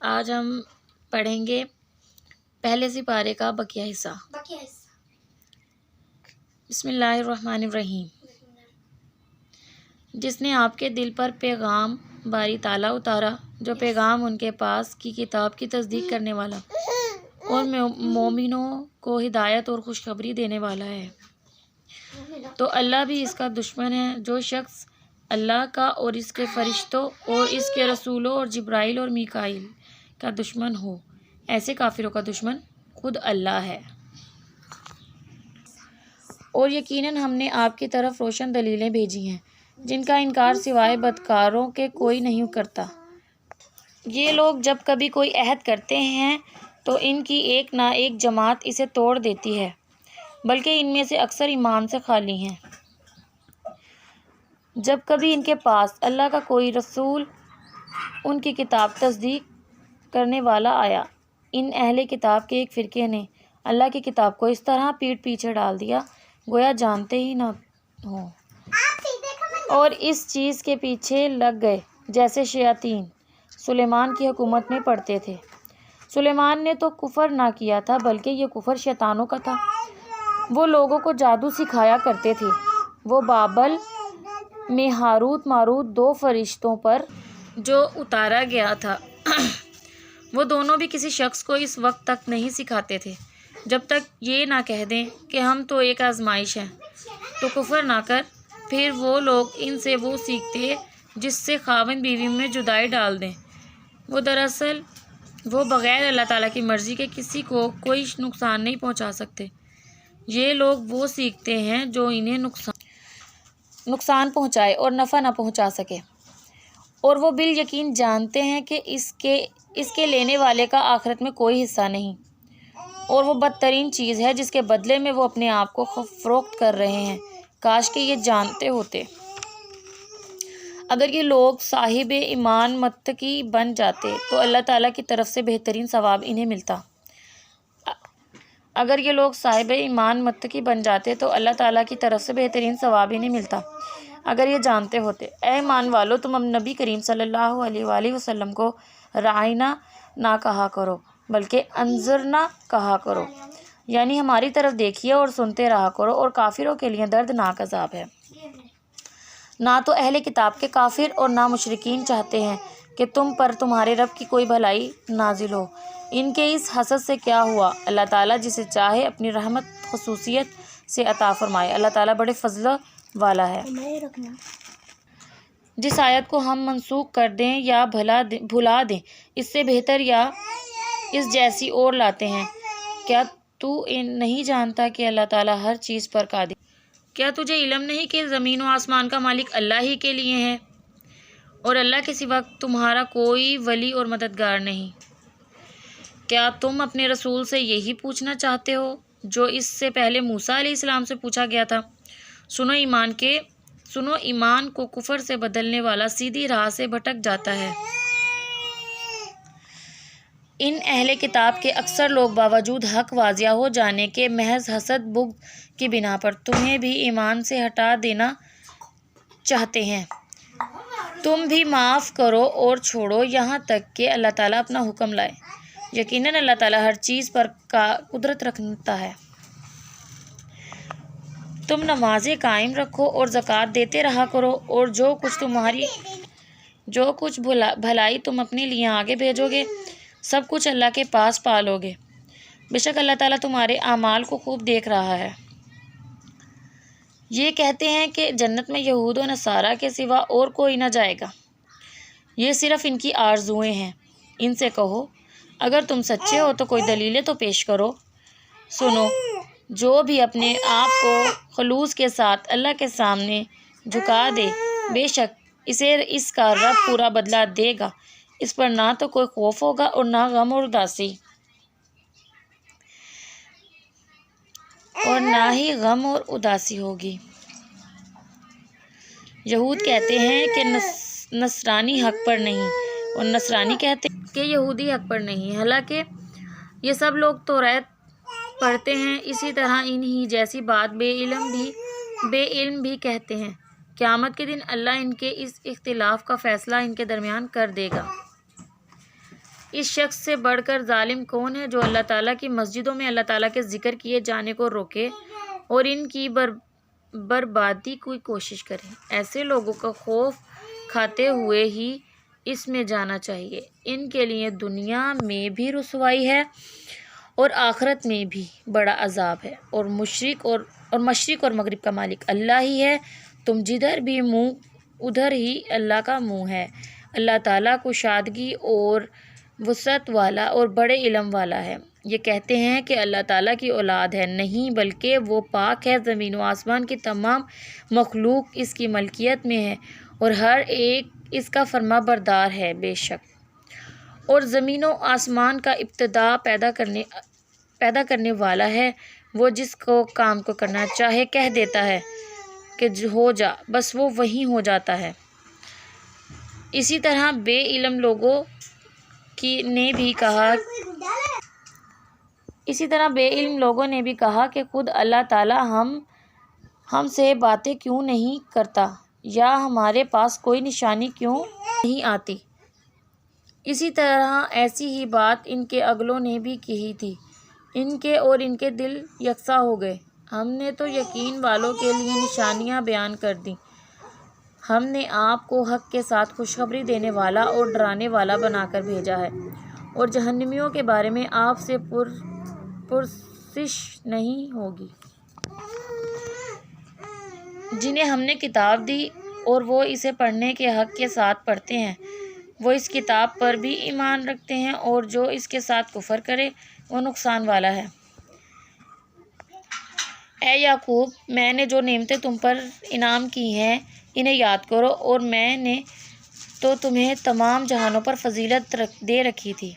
آج ہم پڑھیں گے پہلے سپارے کا بقیہ حصہ۔ بسم اللہ الرحمن الرحیم۔ جس نے آپ کے دل پر پیغام باری تعالیٰ اتارا، جو پیغام ان کے پاس کی کتاب کی تصدیق کرنے والا اور مومنوں کو ہدایت اور خوشخبری دینے والا ہے، تو اللہ بھی اس کا دشمن ہے۔ جو شخص اللہ کا اور اس کے فرشتوں اور اس کے رسولوں اور جبرائیل اور میکائیل کا دشمن ہو، ایسے کافروں کا دشمن خود اللہ ہے۔ اور یقیناً ہم نے آپ کی طرف روشن دلیلیں بھیجی ہیں جن کا انکار سوائے بدکاروں کے کوئی نہیں کرتا۔ یہ لوگ جب کبھی کوئی عہد کرتے ہیں تو ان کی ایک نہ ایک جماعت اسے توڑ دیتی ہے، بلکہ ان میں سے اکثر ایمان سے خالی ہیں۔ جب کبھی ان کے پاس اللہ کا کوئی رسول ان کی کتاب تصدیق کرنے والا آیا، ان اہل کتاب کے ایک فرقے نے اللہ کی کتاب کو اس طرح پیٹھ پیچھے ڈال دیا گویا جانتے ہی نہ ہوں، اور اس چیز کے پیچھے لگ گئے جیسے شیاطین سلیمان کی حکومت میں پڑتے تھے۔ سلیمان نے تو کفر نہ کیا تھا، بلکہ یہ کفر شیطانوں کا تھا۔ وہ لوگوں کو جادو سکھایا کرتے تھے۔ وہ بابل میں ہاروت ماروت دو فرشتوں پر جو اتارا گیا تھا، وہ دونوں بھی کسی شخص کو اس وقت تک نہیں سکھاتے تھے جب تک یہ نہ کہہ دیں کہ ہم تو ایک آزمائش ہیں، تو کفر نہ کر۔ پھر وہ لوگ ان سے وہ سیکھتے جس سے خاوند بیوی میں جدائی ڈال دیں۔ دراصل وہ بغیر اللہ تعالیٰ کی مرضی کے کسی کو کوئی نقصان نہیں پہنچا سکتے۔ یہ لوگ وہ سیکھتے ہیں جو انہیں نقصان پہنچائے اور نفع نہ پہنچا سکے، اور وہ بالیقین جانتے ہیں کہ اس کے لینے والے کا آخرت میں کوئی حصہ نہیں، اور وہ بدترین چیز ہے جس کے بدلے میں وہ اپنے آپ کو فروخت کر رہے ہیں۔ کاش کہ یہ جانتے ہوتے۔ اگر یہ لوگ صاحب ایمان متقی بن جاتے تو اللہ تعالیٰ کی طرف سے بہترین ثواب انہیں ملتا۔ اگر یہ لوگ صاحب ایمان متقی بن جاتے تو اللہ تعالیٰ کی طرف سے بہترین ثواب انہیں ملتا اگر یہ جانتے ہوتے۔ اے ایمان والو، تم نبی کریم صلی اللہ علیہ وآلہ وسلم کو رائنا نہ کہا کرو بلکہ انظرنا کہا کرو، یعنی ہماری طرف دیکھیے اور سنتے رہا کرو، اور کافروں کے لیے دردناک عذاب ہے۔ نہ تو اہل کتاب کے کافر اور نہ مشرکین چاہتے ہیں کہ تم پر تمہارے رب کی کوئی بھلائی نازل ہو۔ ان کے اس حسد سے کیا ہوا؟ اللہ تعالیٰ جسے چاہے اپنی رحمت خصوصیت سے عطا فرمائے۔ اللہ تعالیٰ بڑے فضل والا ہے۔ جس آیت کو ہم منسوخ کر دیں یا بھلا دیں، اس سے بہتر یا اس جیسی اور لاتے ہیں۔ کیا تو نہیں جانتا کہ اللہ تعالیٰ ہر چیز پر قادر؟ کیا تجھے علم نہیں کہ زمین و آسمان کا مالک اللہ ہی کے لیے ہے، اور اللہ کے سوا تمہارا کوئی ولی اور مددگار نہیں؟ کیا تم اپنے رسول سے یہی پوچھنا چاہتے ہو جو اس سے پہلے موسیٰ علیہ السلام سے پوچھا گیا تھا؟ سنو، ایمان کو کفر سے بدلنے والا سیدھی راہ سے بھٹک جاتا ہے۔ ان اہل کتاب کے اکثر لوگ باوجود حق واضح ہو جانے کے محض حسد بغض کی بنا پر تمہیں بھی ایمان سے ہٹا دینا چاہتے ہیں۔ تم بھی معاف کرو اور چھوڑو یہاں تک کہ اللہ تعالیٰ اپنا حکم لائے۔ یقیناً اللہ تعالیٰ ہر چیز پر قدرت رکھتا ہے۔ تم نمازیں قائم رکھو اور زکوٰۃ دیتے رہا کرو، اور جو کچھ بھلائی تم اپنے لیے آگے بھیجو گے سب کچھ اللہ کے پاس پالو گے۔ بے شک اللہ تعالیٰ تمہارے اعمال کو خوب دیکھ رہا ہے۔ یہ کہتے ہیں کہ جنت میں یہود و نصارہ کے سوا اور کوئی نہ جائے گا، یہ صرف ان کی آرزوئیں ہیں۔ ان سے کہو، اگر تم سچے ہو تو کوئی دلیلیں تو پیش کرو۔ سنو، جو بھی اپنے آپ کو خلوص کے ساتھ اللہ کے سامنے جھکا دے، بے شک اسے اس کا رب پورا بدلہ دے گا۔ اس پر نہ تو کوئی خوف ہوگا اور نہ غم اور اداسی، ہوگی۔ یہود کہتے ہیں کہ نصرانی حق پر نہیں، اور نصرانی کہتے ہیں کہ یہودی حق پر نہیں، حالانکہ یہ سب لوگ توریت پڑھتے ہیں۔ اسی طرح انہی جیسی بات بے علم بھی کہتے ہیں۔ قیامت کے دن اللہ ان کے اس اختلاف کا فیصلہ ان کے درمیان کر دے گا۔ اس شخص سے بڑھ کر ظالم کون ہے جو اللہ تعالیٰ کی مسجدوں میں اللہ تعالیٰ کے ذکر کیے جانے کو روکے اور ان کی بربادی کی کوشش کرے۔ ایسے لوگوں کا خوف کھاتے ہوئے ہی اس میں جانا چاہیے۔ ان کے لیے دنیا میں بھی رسوائی ہے اور آخرت میں بھی بڑا عذاب ہے، اور مشرق اور مغرب کا مالک اللہ ہی ہے، تم جدھر بھی منہ ادھر ہی اللہ کا منہ ہے۔ اللہ تعالیٰ کشادگی اور وسعت والا اور بڑے علم والا ہے۔ یہ کہتے ہیں کہ اللہ تعالیٰ کی اولاد ہے، نہیں بلکہ وہ پاک ہے، زمین و آسمان کی تمام مخلوق اس کی ملکیت میں ہے اور ہر ایک اس کا فرما بردار ہے۔ بے شک اور زمین و آسمان کا ابتدا پیدا کرنے والا ہے، وہ جس کو کام کو کرنا چاہے کہہ دیتا ہے کہ ہو جا، بس وہ وہیں ہو جاتا ہے۔ اسی طرح بے علم لوگوں نے بھی کہا کہ خود اللہ تعالیٰ ہم سے باتیں کیوں نہیں کرتا، یا ہمارے پاس کوئی نشانی کیوں نہیں آتی۔ اسی طرح ایسی ہی بات ان کے اگلوں نے بھی کہی تھی، ان کے دل یکساں ہو گئے۔ ہم نے تو یقین والوں کے لیے نشانیاں بیان کر دیں، ہم نے آپ کو حق کے ساتھ خوشخبری دینے والا اور ڈرانے والا بنا کر بھیجا ہے، اور جہنمیوں کے بارے میں آپ سے پرسش نہیں ہوگی۔ جنہیں ہم نے کتاب دی اور وہ اسے پڑھنے کے حق کے ساتھ پڑھتے ہیں، وہ اس کتاب پر بھی ایمان رکھتے ہیں، اور جو اس کے ساتھ کفر کرے وہ نقصان والا ہے۔ اے یعقوب، میں نے جو نعمتیں تم پر انعام کی ہیں انہیں یاد کرو، اور میں نے تو تمہیں تمام جہانوں پر فضیلت دے رکھی تھی۔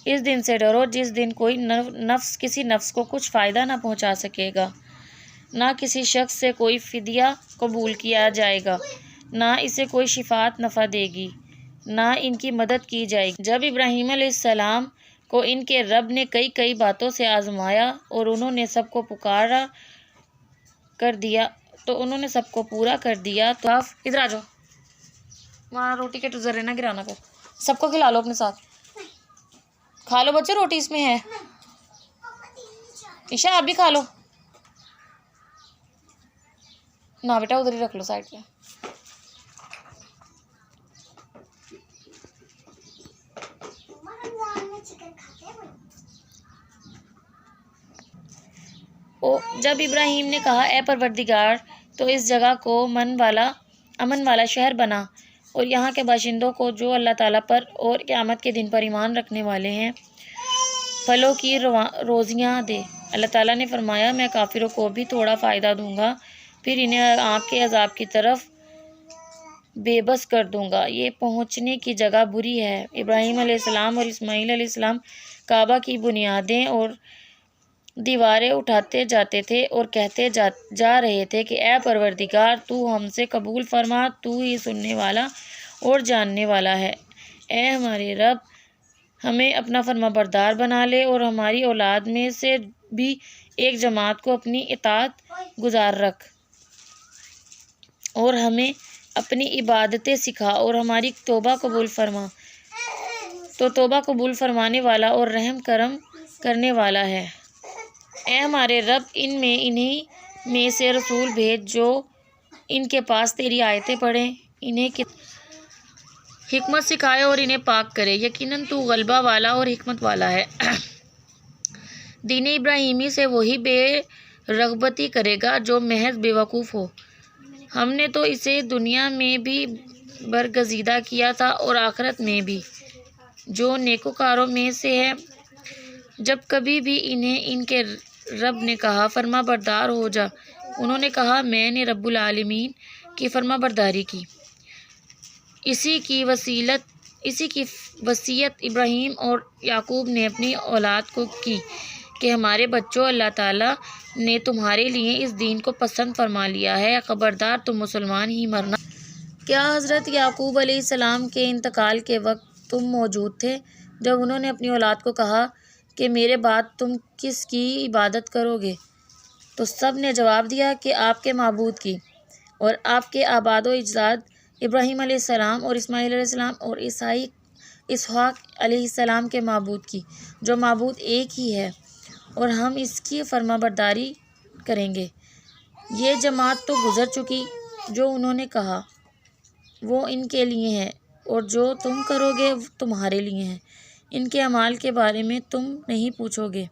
اس دن سے ڈرو جس دن کوئی نفس کسی نفس کو کچھ فائدہ نہ پہنچا سکے گا، نہ کسی شخص سے کوئی فدیہ قبول کیا جائے گا، نہ اسے کوئی شفاعت نفع دے گی، نہ ان کی مدد کی جائے گی۔ جب ابراہیم علیہ السلام کو ان کے رب نے کئی باتوں سے آزمایا اور انہوں نے سب کو پورا کر دیا تو ادھر آ جاؤ، وہاں روٹی کے ذرے نہ گرانا، پھر سب کو کھلا لو اپنے ساتھ، کھا لو بچے، روٹی اس میں ہے، عشاء آپ بھی کھا لو، نہ بیٹا ادھر ہی رکھ لو سائڈ پہ۔ جب ابراہیم نے کہا اے پروردگار تو اس جگہ کو امن والا شہر بنا اور یہاں کے باشندوں کو جو اللہ تعالیٰ پر اور قیامت کے دن پر ایمان رکھنے والے ہیں پھلوں کی روزیاں دے۔ اللہ تعالیٰ نے فرمایا میں کافروں کو بھی تھوڑا فائدہ دوں گا، پھر انہیں آگ کے عذاب کی طرف بے بس کر دوں گا، یہ پہنچنے کی جگہ بری ہے۔ ابراہیم علیہ السلام اور اسماعیل علیہ السلام کعبہ کی بنیادیں اور دیواریں اٹھاتے جاتے تھے اور کہتے جا رہے تھے کہ اے پروردگار تو ہم سے قبول فرما، تو ہی سننے والا اور جاننے والا ہے۔ اے ہمارے رب، ہمیں اپنا فرما بردار بنا لے اور ہماری اولاد میں سے بھی ایک جماعت کو اپنی اطاعت گزار رکھ، اور ہمیں اپنی عبادتیں سکھا اور ہماری توبہ قبول فرما، تو توبہ قبول فرمانے والا اور رحم کرم کرنے والا ہے۔ اے ہمارے رب، انہی میں سے رسول بھیج جو ان کے پاس تیری آیتیں پڑھیں، انہیں حکمت سکھائے اور انہیں پاک کرے، یقیناً تو غلبہ والا اور حکمت والا ہے۔ دین ابراہیمی سے وہی بے رغبتی کرے گا جو محض بے وقوف ہو۔ ہم نے تو اسے دنیا میں بھی برگزیدہ کیا تھا اور آخرت میں بھی، جو نیکوکاروں میں سے ہے۔ جب کبھی بھی انہیں ان کے رب نے کہا فرما بردار ہو جا، انہوں نے کہا میں نے رب العالمین کی فرما برداری کی۔ اسی کی وصیت ابراہیم اور یعقوب نے اپنی اولاد کو کی کہ ہمارے بچوں، اللہ تعالیٰ نے تمہارے لیے اس دین کو پسند فرما لیا ہے، خبردار تم مسلمان ہی مرنا۔ کیا حضرت یعقوب علیہ السلام کے انتقال کے وقت تم موجود تھے جب انہوں نے اپنی اولاد کو کہا کہ میرے بعد تم کس کی عبادت کرو گے؟ تو سب نے جواب دیا کہ آپ کے معبود کی، اور آپ کے آباد و اجداد ابراہیم علیہ السلام اور اسماعیل علیہ السلام اور اسحاق اسحاق علیہ السلام کے معبود کی، جو معبود ایک ہی ہے، اور ہم اس کی فرما برداری کریں گے۔ یہ جماعت تو گزر چکی، جو انہوں نے کہا وہ ان کے لیے ہے، اور جو تم کرو گے وہ تمہارے لیے ہے، ان کے اعمال کے بارے میں تم نہیں پوچھو گے۔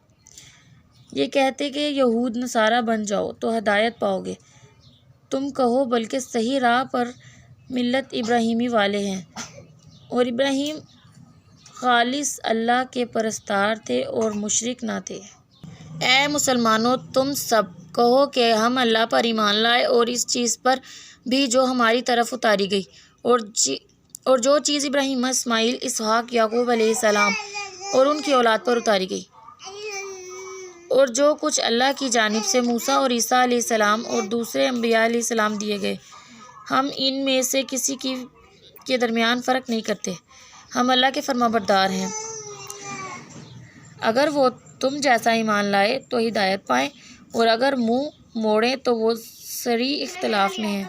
یہ کہتے کہ یہود نصارہ بن جاؤ تو ہدایت پاؤ گے، تم کہو بلکہ صحیح راہ پر ملت ابراہیمی والے ہیں، اور ابراہیم خالص اللہ کے پرستار تھے اور مشرک نہ تھے۔ اے مسلمانوں، تم سب کہو کہ ہم اللہ پر ایمان لائے اور اس چیز پر بھی جو ہماری طرف اتاری گئی، اور جو چیز ابراہیم، اسماعیل، اسحاق، یعقوب علیہ السلام اور ان کی اولاد پر اتاری گئی، اور جو کچھ اللہ کی جانب سے موسیٰ اور عیسیٰ علیہ السلام اور دوسرے انبیاء علیہ السلام دیے گئے، ہم ان میں سے کسی کے درمیان فرق نہیں کرتے، ہم اللہ کے فرما بردار ہیں۔ اگر وہ تم جیسا ایمان لائے تو ہدایت پائیں، اور اگر منہ موڑیں تو وہ صریح اختلاف میں ہیں۔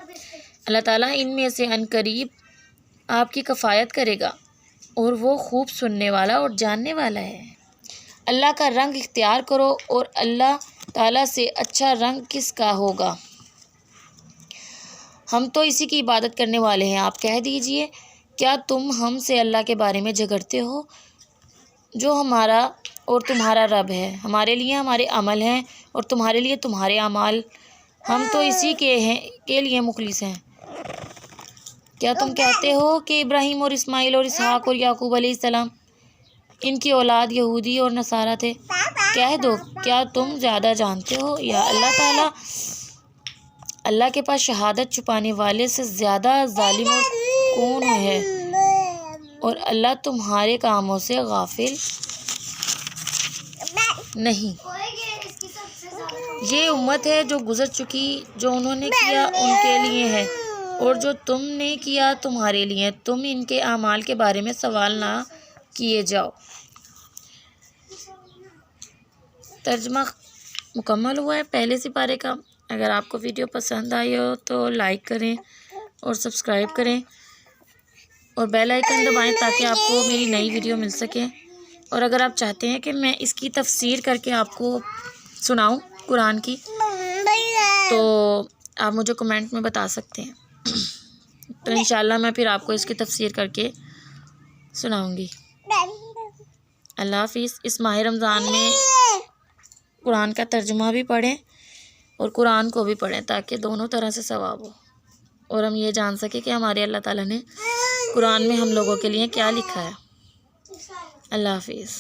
اللہ تعالیٰ ان میں سے عنقریب آپ کی کفایت کرے گا، اور وہ خوب سننے والا اور جاننے والا ہے۔ اللہ کا رنگ اختیار کرو، اور اللہ تعالیٰ سے اچھا رنگ کس کا ہوگا؟ ہم تو اسی کی عبادت کرنے والے ہیں۔ آپ کہہ دیجئے، کیا تم ہم سے اللہ کے بارے میں جھگڑتے ہو، جو ہمارا اور تمہارا رب ہے؟ ہمارے لیے ہمارے عمل ہیں اور تمہارے لیے تمہارے اعمال، ہم تو اسی کے لیے مخلص ہیں۔ کیا تم کہتے ہو کہ ابراہیم اور اسماعیل اور اسحاق اور یعقوب علیہ السلام ان کی اولاد یہودی اور نصارہ تھے؟ کہہ دو، کیا تم زیادہ جانتے ہو یا اللہ تعالیٰ؟ اللہ کے پاس شہادت چھپانے والے سے زیادہ ظالم اور کون ہے، اور اللہ تمہارے کاموں سے غافل نہیں۔ یہ امت ہے جو گزر چکی، جو انہوں نے کیا ان کے لیے ہے، اور جو تم نے کیا تمہارے لیے۔ تم ان کے اعمال کے بارے میں سوال نہ کیے جاؤ۔ ترجمہ مکمل ہوا ہے پہلے سپارے کا۔ اگر آپ کو ویڈیو پسند آئی ہو تو لائک کریں اور سبسکرائب کریں، اور بیل آئیکن دبائیں تاکہ آپ کو میری نئی ویڈیو مل سکے۔ اور اگر آپ چاہتے ہیں کہ میں اس کی تفسیر کر کے آپ کو سناؤں قرآن کی، تو آپ مجھے کمنٹ میں بتا سکتے ہیں، تو انشاءاللہ میں پھر آپ کو اس کی تفسیر کر کے سناؤں گی۔ اللہ حافظ۔ اس ماہ رمضان میں قرآن کا ترجمہ بھی پڑھیں اور قرآن کو بھی پڑھیں، تاکہ دونوں طرح سے ثواب ہو، اور ہم یہ جان سکیں کہ ہمارے اللہ تعالیٰ نے قرآن میں ہم لوگوں کے لیے کیا لکھا ہے۔ اللہ حافظ۔